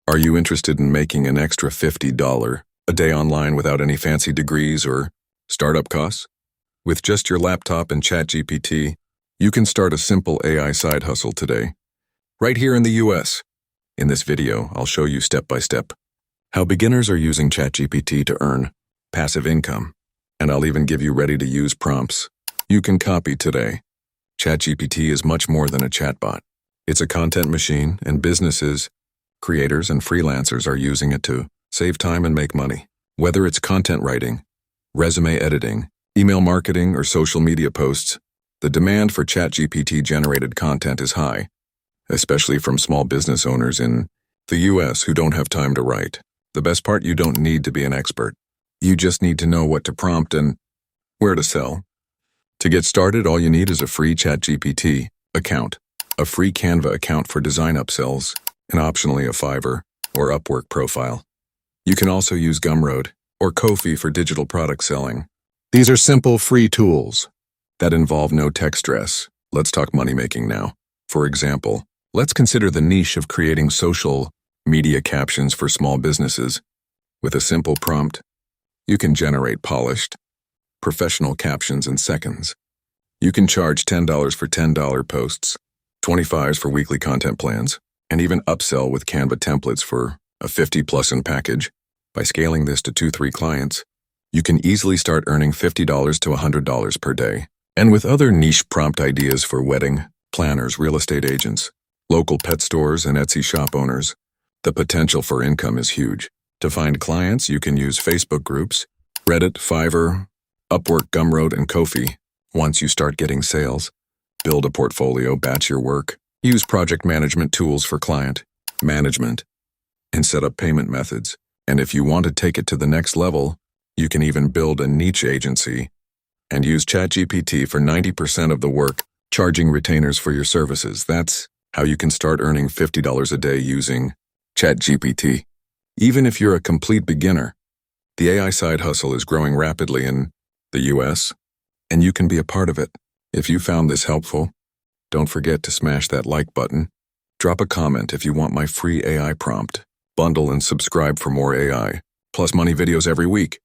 Are you interested in making an extra $50 a day online without any fancy degrees or startup costs? With just your laptop and ChatGPT, you can start a simple AI side hustle today, right here in the US. In this video, I'll show you step by step how beginners are using ChatGPT to earn passive income, and I'll even give you ready-to-use prompts you can copy today. ChatGPT is much more than a chatbot. It's a content machine, and businesses, creators, and freelancers are using it to save time and make money. Whether it's content writing, resume editing, email marketing, or social media posts, the demand for ChatGPT-generated content is high, especially from small business owners in the US who don't have time to write. The best part, you don't need to be an expert. You just need to know what to prompt and where to sell. To get started, all you need is a free ChatGPT account, a free Canva account for design upsells, and optionally a Fiverr or Upwork profile. You can also use Gumroad or Ko-fi for digital product selling. These are simple, free tools that involve no tech stress. Let's talk money making now. For example, let's consider the niche of creating social media captions for small businesses. With a simple prompt, you can generate polished, professional captions in seconds. You can charge $10 for $10 posts, $25 for weekly content plans, and even upsell with Canva templates for a 50+ in package. By scaling this to 2-3 clients, you can easily start earning $50 to $100 per day. And with other niche prompt ideas for wedding planners, real estate agents, local pet stores, and Etsy shop owners, the potential for income is huge. To find clients, you can use Facebook groups, Reddit, Fiverr, Upwork, Gumroad, and Ko-fi. Once you start getting sales, build a portfolio, batch your work, use project management tools for client management, and set up payment methods. And if you want to take it to the next level, you can even build a niche agency and use ChatGPT for 90% of the work, charging retainers for your services. That's how you can start earning $50 a day using ChatGPT. Even if you're a complete beginner, the AI side hustle is growing rapidly in the US, and you can be a part of it. If you found this helpful, don't forget to smash that like button. Drop a comment if you want my free AI prompt bundle, and subscribe for more AI plus money videos every week.